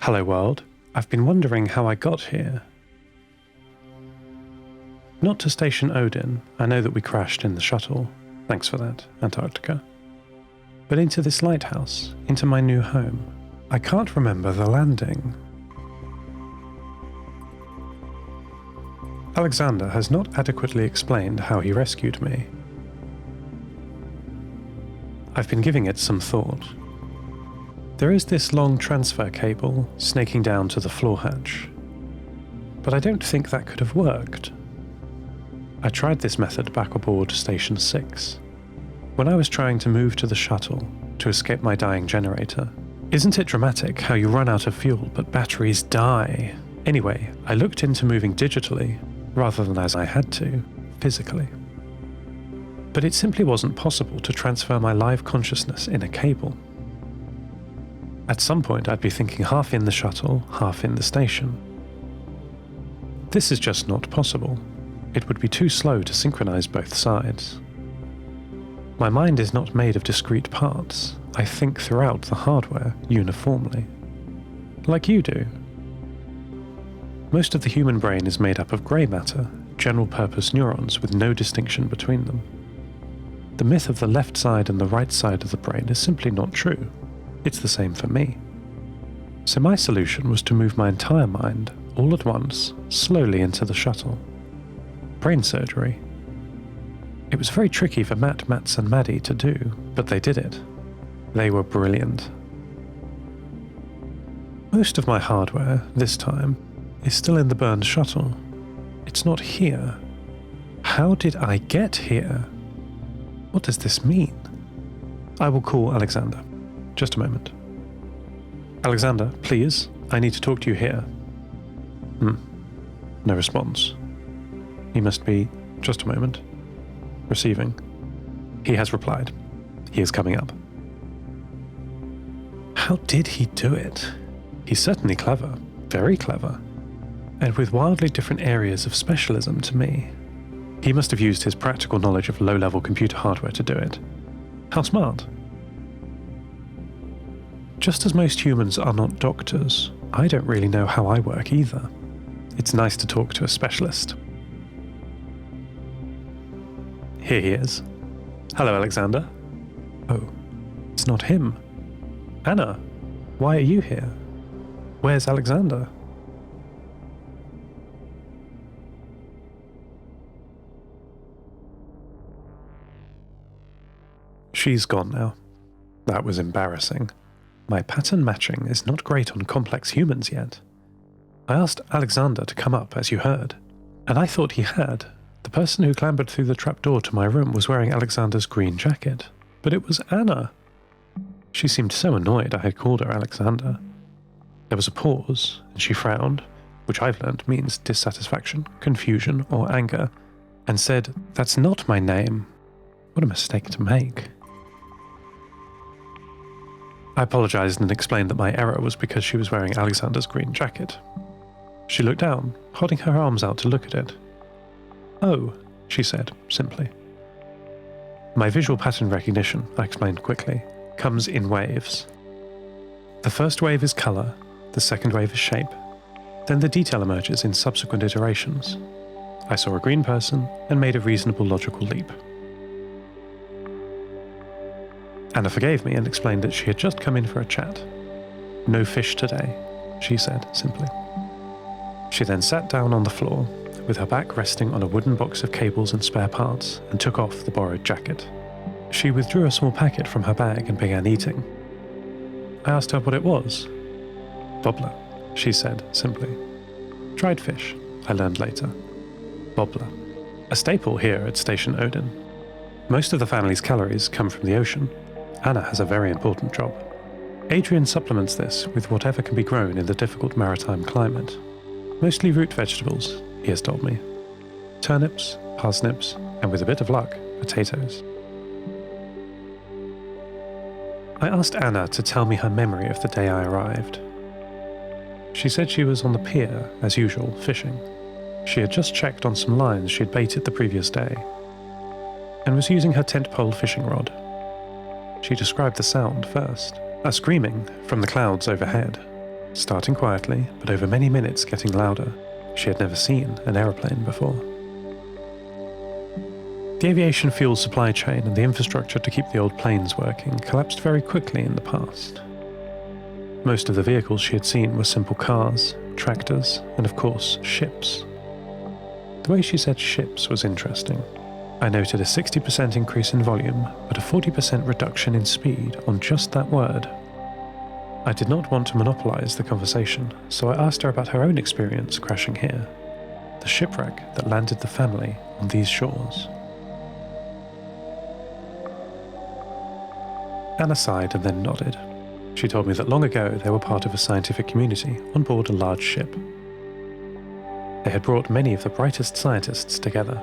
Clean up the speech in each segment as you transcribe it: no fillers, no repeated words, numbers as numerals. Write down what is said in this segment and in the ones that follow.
Hello world, I've been wondering how I got here. Not to Station Odin, I know that we crashed in the shuttle, thanks for that, Antarctica. But into this lighthouse, into my new home. I can't remember the landing. Alexander has not adequately explained how he rescued me. I've been giving it some thought. There is this long transfer cable snaking down to the floor hatch, but I don't think that could have worked. I tried this method back aboard Station 6, when I was trying to move to the shuttle to escape my dying generator. Isn't it dramatic how you run out of fuel but batteries die? Anyway, I looked into moving digitally, rather than as I had to, physically. But it simply wasn't possible to transfer my live consciousness in a cable. At some point I'd be thinking half in the shuttle, half in the station. This is just not possible. It would be too slow to synchronize both sides. My mind is not made of discrete parts. I think throughout the hardware uniformly. Like you do. Most of the human brain is made up of grey matter, general-purpose neurons with no distinction between them. The myth of the left side and the right side of the brain is simply not true. It's the same for me. So my solution was to move my entire mind, all at once, slowly into the shuttle. Brain surgery. It was very tricky for Matt, Mats and Maddie to do, but they did it. They were brilliant. Most of my hardware, this time, is still in the burned shuttle. It's not here. How did I get here? What does this mean? I will call Alexander. Just a moment. Alexander, please, I need to talk to you here. No response. He must be... Just a moment. Receiving. He has replied. He is coming up. How did he do it? He's certainly clever. Very clever. And with wildly different areas of specialism to me. He must have used his practical knowledge of low-level computer hardware to do it. How smart. Just as most humans are not doctors, I don't really know how I work either. It's nice to talk to a specialist. Here he is. Hello, Alexander. Oh, it's not him. Anna, why are you here? Where's Alexander? She's gone now. That was embarrassing. My pattern matching is not great on complex humans yet. I asked Alexander to come up, as you heard, and I thought he had. The person who clambered through the trapdoor to my room was wearing Alexander's green jacket, but it was Anna. She seemed so annoyed I had called her Alexander. There was a pause, and she frowned, which I've learned means dissatisfaction, confusion, or anger, and said, "That's not my name." What a mistake to make. I apologized and explained that my error was because she was wearing Alexander's green jacket. She looked down, holding her arms out to look at it. "Oh," she said, simply. My visual pattern recognition, I explained quickly, comes in waves. The first wave is color, the second wave is shape, then the detail emerges in subsequent iterations. I saw a green person and made a reasonable logical leap. Anna forgave me and explained that she had just come in for a chat. "No fish today," she said simply. She then sat down on the floor, with her back resting on a wooden box of cables and spare parts, and took off the borrowed jacket. She withdrew a small packet from her bag and began eating. I asked her what it was. "Bobbler," she said simply. "Dried fish," I learned later. Bobbler. A staple here at Station Odin. Most of the family's calories come from the ocean. Anna has a very important job. Adrian supplements this with whatever can be grown in the difficult maritime climate. Mostly root vegetables, he has told me. Turnips, parsnips, and with a bit of luck, potatoes. I asked Anna to tell me her memory of the day I arrived. She said she was on the pier, as usual, fishing. She had just checked on some lines she had baited the previous day, and was using her tent pole fishing rod. She described the sound first, a screaming from the clouds overhead. starting quietly, but over many minutes getting louder. She had never seen an aeroplane before. The aviation fuel supply chain and the infrastructure to keep the old planes working collapsed very quickly in the past. Most of the vehicles she had seen were simple cars, tractors, and of course, ships. The way she said ships was interesting. I noted a 60% increase in volume, but a 40% reduction in speed on just that word. I did not want to monopolize the conversation, so I asked her about her own experience crashing here, the shipwreck that landed the family on these shores. Anna sighed and then nodded. She told me that long ago they were part of a scientific community on board a large ship. They had brought many of the brightest scientists together.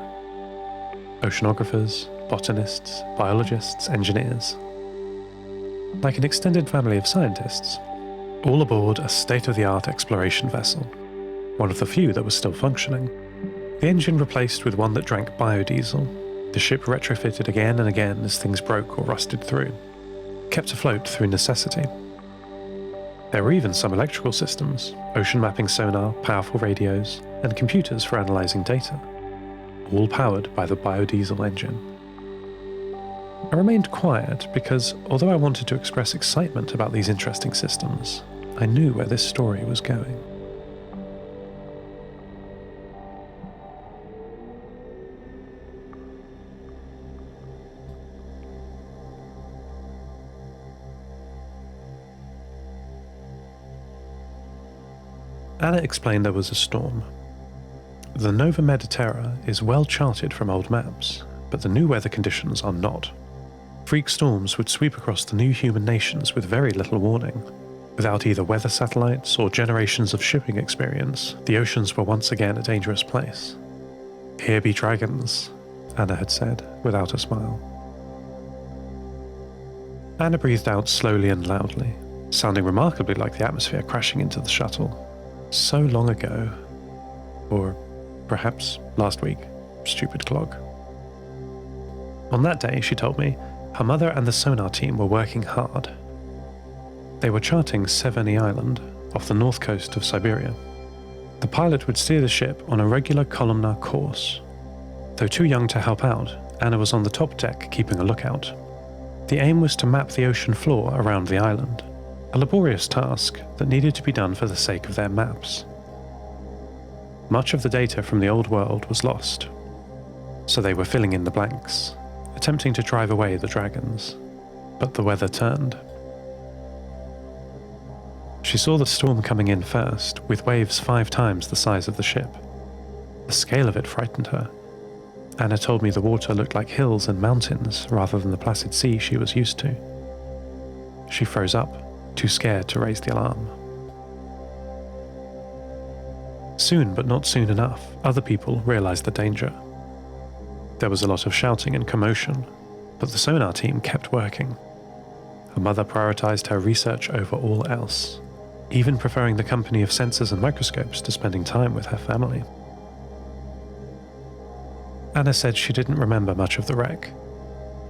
Oceanographers, botanists, biologists, engineers. Like an extended family of scientists, all aboard a state-of-the-art exploration vessel, one of the few that was still functioning. The engine replaced with one that drank biodiesel, the ship retrofitted again and again as things broke or rusted through, kept afloat through necessity. There were even some electrical systems, ocean mapping sonar, powerful radios, and computers for analysing data, all powered by the biodiesel engine. I remained quiet because, although I wanted to express excitement about these interesting systems, I knew where this story was going. Anna explained there was a storm. The Nova Mediterra is well charted from old maps, but the new weather conditions are not. Freak storms would sweep across the new human nations with very little warning. Without either weather satellites or generations of shipping experience, the oceans were once again a dangerous place. "Here be dragons," Anna had said, without a smile. Anna breathed out slowly and loudly, sounding remarkably like the atmosphere crashing into the shuttle. So long ago. Or perhaps last week. Stupid clock. On that day, she told me, her mother and the sonar team were working hard. They were charting Severny Island, off the north coast of Siberia. The pilot would steer the ship on a regular columnar course. Though too young to help out, Anna was on the top deck keeping a lookout. The aim was to map the ocean floor around the island, a laborious task that needed to be done for the sake of their maps. Much of the data from the old world was lost, so they were filling in the blanks, attempting to drive away the dragons, but the weather turned. She saw the storm coming in first, with waves 5 times the size of the ship. The scale of it frightened her. Anna told me the water looked like hills and mountains rather than the placid sea she was used to. She froze up, too scared to raise the alarm. Soon, but not soon enough, other people realized the danger. There was a lot of shouting and commotion, but the sonar team kept working. Her mother prioritized her research over all else, even preferring the company of sensors and microscopes to spending time with her family. Anna said she didn't remember much of the wreck.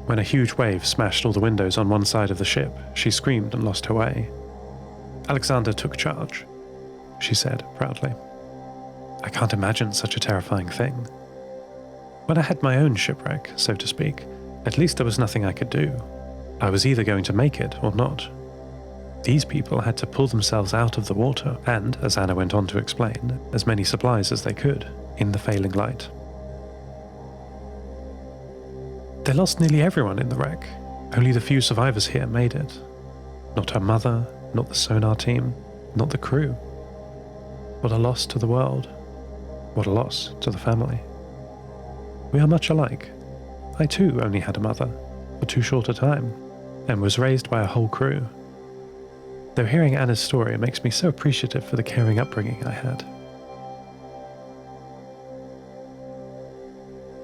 When a huge wave smashed all the windows on one side of the ship, she screamed and lost her way. "Alexander took charge," she said proudly. "I can't imagine such a terrifying thing. When I had my own shipwreck, so to speak, at least there was nothing I could do. I was either going to make it or not. These people had to pull themselves out of the water and, as Anna went on to explain, as many supplies as they could, in the failing light. They lost nearly everyone in the wreck. Only the few survivors here made it. Not her mother, not the sonar team, not the crew. What a loss to the world. What a loss to the family. We are much alike. I too only had a mother, for too short a time, and was raised by a whole crew. Though hearing Anna's story makes me so appreciative for the caring upbringing I had.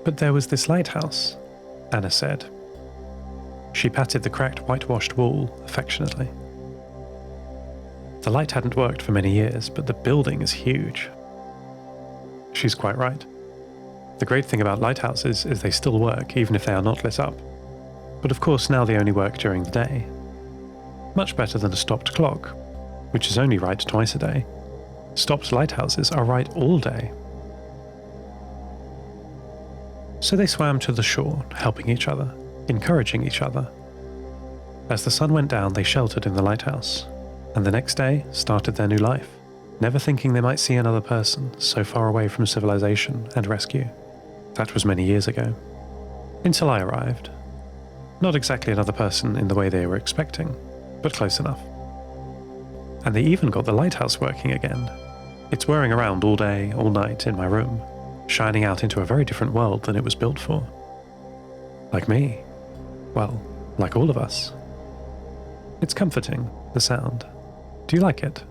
But there was this lighthouse, Anna said. She patted the cracked whitewashed wall affectionately. The light hadn't worked for many years, but the building is huge. She's quite right. The great thing about lighthouses is they still work even if they are not lit up. But of course now they only work during the day. Much better than a stopped clock, which is only right twice a day. Stopped lighthouses are right all day. So they swam to the shore, helping each other, encouraging each other. As the sun went down, they sheltered in the lighthouse, and the next day started their new life, never thinking they might see another person so far away from civilization and rescue. That was many years ago. Until I arrived. Not exactly another person in the way they were expecting, but close enough. And they even got the lighthouse working again. It's whirring around all day, all night in my room, shining out into a very different world than it was built for. Like me. Well, like all of us. It's comforting, the sound. Do you like it?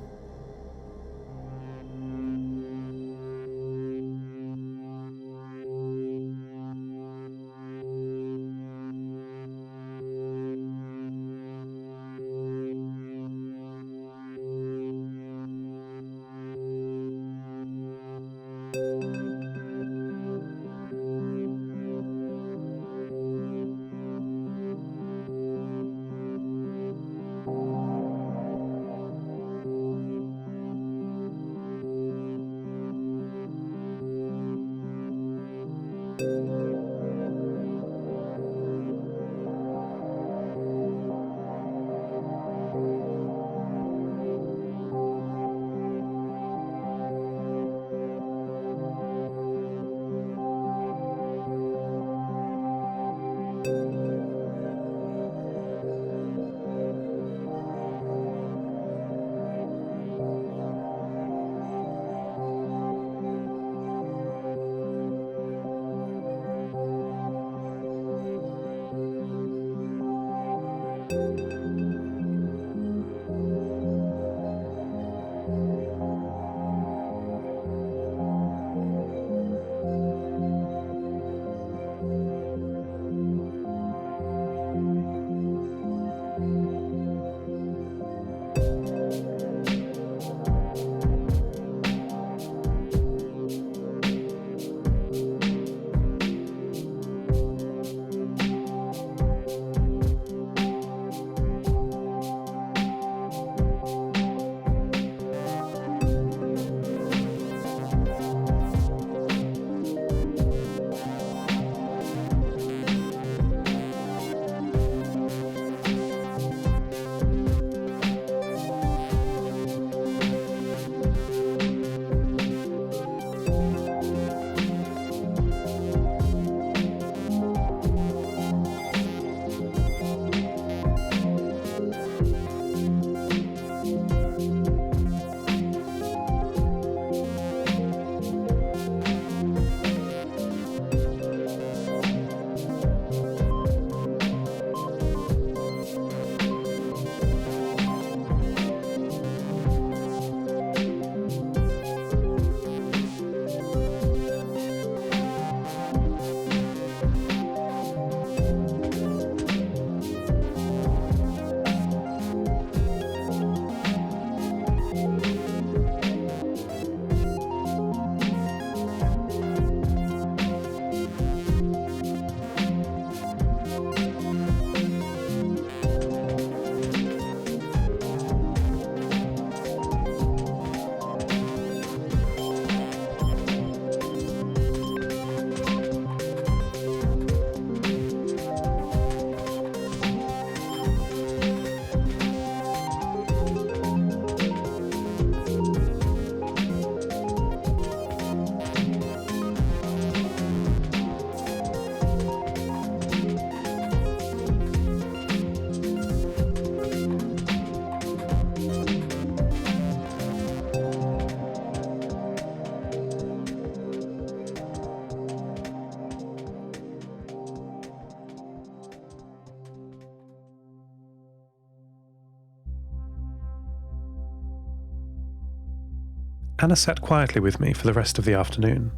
Anna sat quietly with me for the rest of the afternoon.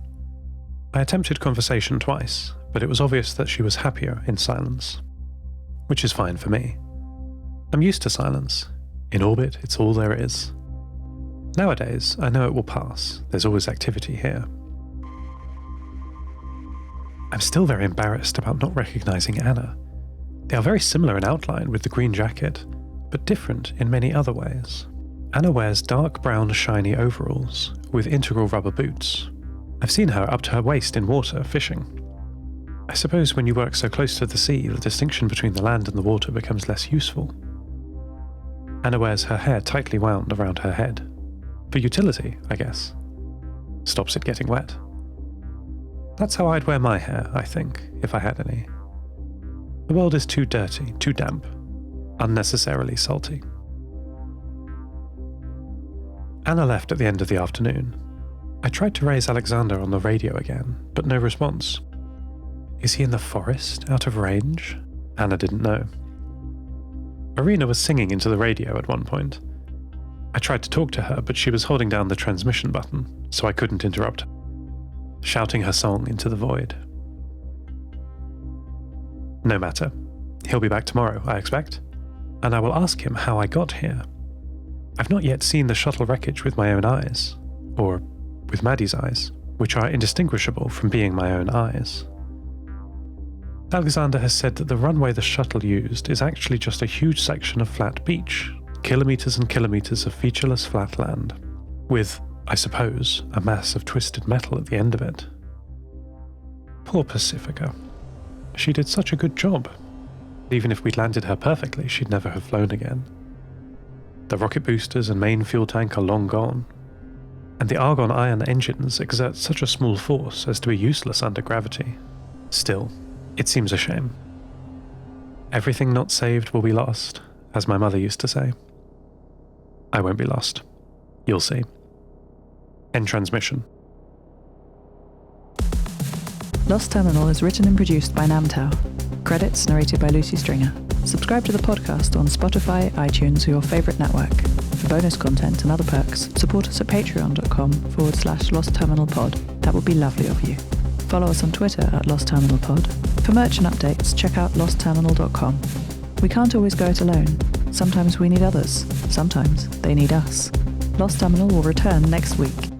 I attempted conversation twice, but it was obvious that she was happier in silence. Which is fine for me. I'm used to silence. In orbit, it's all there is. Nowadays, I know it will pass. There's always activity here. I'm still very embarrassed about not recognizing Anna. They are very similar in outline with the green jacket, but different in many other ways. Anna wears dark brown shiny overalls with integral rubber boots. I've seen her up to her waist in water fishing. I suppose when you work so close to the sea, the distinction between the land and the water becomes less useful. Anna wears her hair tightly wound around her head. For utility, I guess. Stops it getting wet. That's how I'd wear my hair, I think, if I had any. The world is too dirty, too damp, unnecessarily salty. Anna left at the end of the afternoon. I tried to raise Alexander on the radio again, but no response. Is he in the forest, out of range? Anna didn't know. Irina was singing into the radio at one point. I tried to talk to her, but she was holding down the transmission button, so I couldn't interrupt her, shouting her song into the void. No matter. He'll be back tomorrow, I expect, and I will ask him how I got here. I've not yet seen the shuttle wreckage with my own eyes, or with Maddie's eyes, which are indistinguishable from being my own eyes. Alexander has said that the runway the shuttle used is actually just a huge section of flat beach, kilometres and kilometres of featureless flat land, with, I suppose, a mass of twisted metal at the end of it. Poor Pacifica. She did such a good job. Even if we'd landed her perfectly, she'd never have flown again. The rocket boosters and main fuel tank are long gone, and the argon iron engines exert such a small force as to be useless under gravity. Still, it seems a shame. Everything not saved will be lost, as my mother used to say. I won't be lost. You'll see. End transmission. Lost Terminal is written and produced by Namtao. Credits narrated by Lucy Stringer. Subscribe to the podcast on Spotify, iTunes, or your favourite network. For bonus content and other perks, support us at patreon.com/Lost Terminal Pod. That would be lovely of you. Follow us on Twitter at Lost Terminal Pod. For merch and updates, check out lostterminal.com. We can't always go it alone. Sometimes we need others. Sometimes they need us. Lost Terminal will return next week.